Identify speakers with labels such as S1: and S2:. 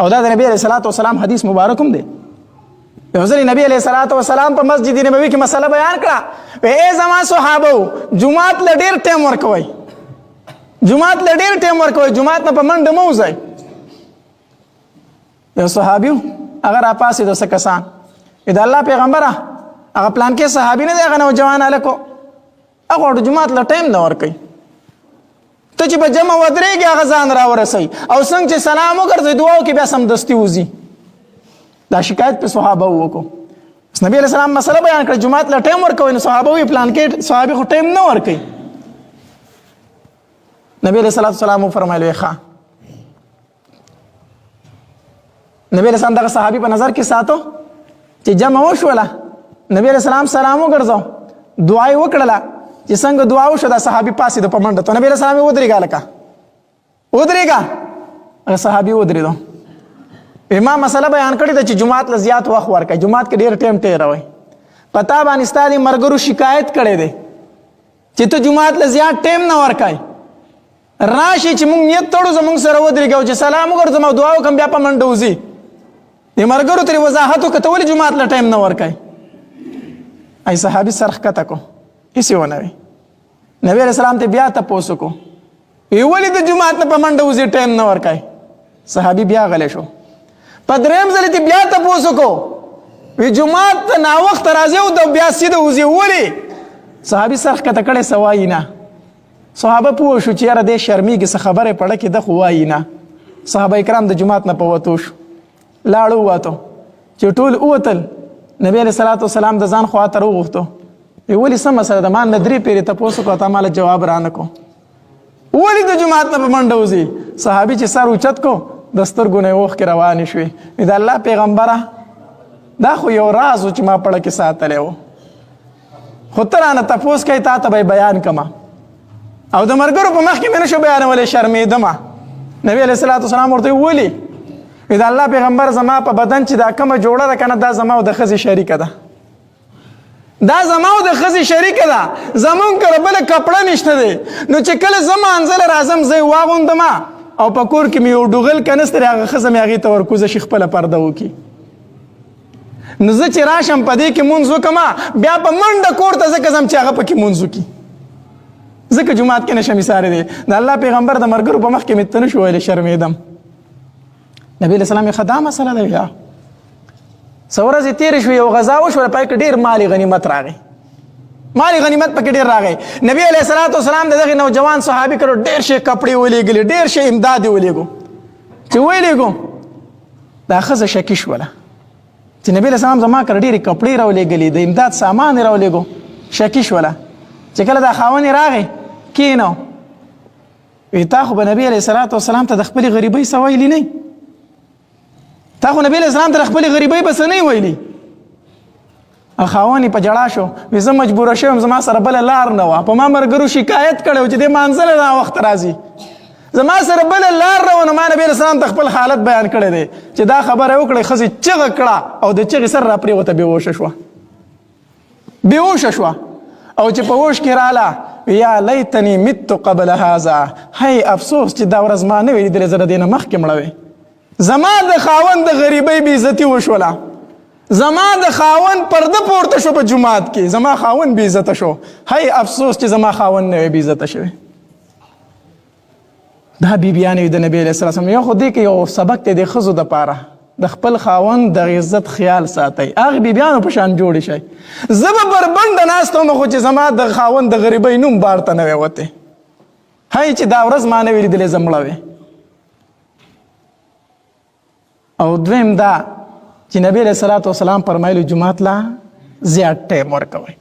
S1: او دا د نبی علیه الصلاۃ والسلام حدیث مبارک هم دی. یو ځل نبی علیه الصلاۃ والسلام په مسجد نبوي کې مسله بیان کړه، ای زما صحابه جمعات له ډېر ټایم ورکوئ، جمعات له ډېر ټایم ورکوئ، جمعات نه په منډه مه وځئ. یو صحابي هغه راپاڅېدو څه کسان، د الله پیغمبره هغه پلان کې صحابي نه دی، هغه نوجوان هلک و، هغه جمعات له ټایم نه ورکوي. ته چې په جمع ودرېږي هغه ځان راورسوي، او څنګه چې سلام وګرځوي دعا وکړي بیا سمدستي وځي. دا شکایت په صحابه وکړو. نبی علیه السلام مسله بیان کړه جمعات له ټایم ورکوي، نو صحابه وایي پلان کې صحابي خو ټایم نه ورکوي. نبی علیه الصلاۃ والسلام وفرمایل ښه. نبی علیه السلام دغه صحابي په نظر کې ساتو چې جمع وشوله، نبی علیه السلام سلام وګرځاو، دعا یې وکړله، چې څنګه دعا وشو دا صحابي پاسېده په منډه. نبی علیه السلام یې ودرېږه هلکه ودرېږه. هغه صحابي ودرېدو. ما مسله بیان کړې ده چې جمعات له زیات وخت ورکړئ، جمعات کې ډېر ټایم تېروئ. په تا باندې ستا د ملګرو شکایت کړی دی چې ته جمعات له زیات ټایم نه ورکوې. راشي چې موږ نیت تړو زموږ سره ودرېږه او چې سلام وګرځم او دعا وکړم بیا په منډه وځي. د ملګرو ترې وضاحت وکړه ته ولې جمعات له ټایم نه ورکوې. ای صحابي سر ښکته کړو، هېڅ یې ونه وی. نبی علیه السلام ته بیا تپوس وکړو، ولې د جمعات نه په منډه وځي ټایم نه ورکوې. صحابي بیا غلی شو. په درېیم ځل یې بیا تپوس وکړو، وی جمعات ته ناوخته راځي او د بیا سیده وځي ولې. صحابي سر ښکته کړی څه وایي نه. صحابه پوه شو چې یاره دی شرمېږي څه خبرې پړه کې ده خو وایي نه. صحابه کرام د جمعات نه په وتو شو، لاړو ووتو. چې ټول ووتل نبی علیه الصلاۃ والسلام د ځان خوا ته راوغوښتو، وی ولې څه مسله ده، ما نه 3 پیرې تپوس وکړو تا ماله جواب رانه کړو، ولې د جمعات نه په منډه وځي. صحابي چې سر اوچت کو د سترګو نه یې اوښکې روانې شوې. د الله پیغمبره دا خو یو راز و چې ما پړه کې ساتلی و، خو ته رانه تپوس کوې تا ته به یې بیان کړمه او د ملګرو په مخ کې مې نه شو بیانولی، شرمېدمه. نبي علیه الصلاۃ والسلام ورته ولې؟ د الله پیغمبر زما په بدن چې دا کومه جوړه ده که نه دا زما او د ښځې شریکه ده، دا زما او د ښځې شریکه ده، زمونږ کله بله کپړه نشته دی. نو چې کله زه مانځله راځم زه یې واغوندمه او په کور کې مې یو ډوغل که نسته دی هغه ښځه مې هغې ته ورکوزه شي خپله پرده وکړي. نو زه چې راشم په دې کې مونځ وکړمه بیا په منډه کور ته ځکه ځم چې هغه پکې مونځ وکړي، ځکه جومات کې نشم ایساری دی. د الله پیغمبر د ملګرو په مخ کې مې ته نه شو ویلی، شرمېدم. نبی علیه السلام یې ښه دا مسله ده. یا څه ورځې تېرې شوې یو غذا وشوله پای کې ډېر مال غنیمت راغی، مال غنیمت پکې ډېر راغی. نبی علیه الصلاۃ والسلام د دغې نوجوان صحابي کړو ډېر شی کپړې ولېږلې، ډېر شی امداد یې ولېږو. چې ولېږو دا ښځه شکي شوله چې نبی علیه السلام زما کړه ډېرې کپړې راولېږلې، د امداد سامان یې راولېږو. شکي شوله چې کله دا خاوند یې راغی کېنو، وی تا خو به نبی علیه الصلاۃ والسلام ته د خپلې غریبۍ څه ویلي نه، تا خو نبی علیه السلام ته د خپلې غریبۍ به څه نه ویلي. خاوند یې په جړا شو، وی زه مجبوره شوم زما سره بله لار نه وه، په ما ملګرو شکایت کړی و چې دې مانځله ناوخته راځي، زما سره بله لار نه وه. نو ما نبی علیه السلام ته خپل حالت بیان کړی دی چې دا خبره یې وکړې. ښځې چغه کړه او د چغې سر را پرېوته، بېهوشه شوه، بېهوشه شوه. او چې په هوش کې راله یا لیتنی مت قبل هذا، هی افسوس چې دا ورځ ما نه وي لیدلې، زه د دې نه مخکې مړه وې. زما د خاوند د غریبۍ بېعزتي وشوله، زما د خاوند پرده پورته شو په جماعت کې، زما خاوند بېعزته شو، هی افسوس چې زما خاوند نه وی بېعزته شوی. دا بیبیانې د نبی علیه السلام یو خو دې کې یو سبق دی د ښځو دپاره، د خپل خاوند د عزت خیال ساتئ، هغې بیبیانو په شان جوړې شئ. زه به بربنډه ناسته وم خو چې زما د خاوند د غریبۍ نوم بار ته نه وی وتی، هی چې دا ورځ ما نه وی لیدلې زه مړه وې. او دویم دا چې نبی علیه الصلاۃ والسلام فرمایلو جمعات لا زیات ټایم ورکوئ.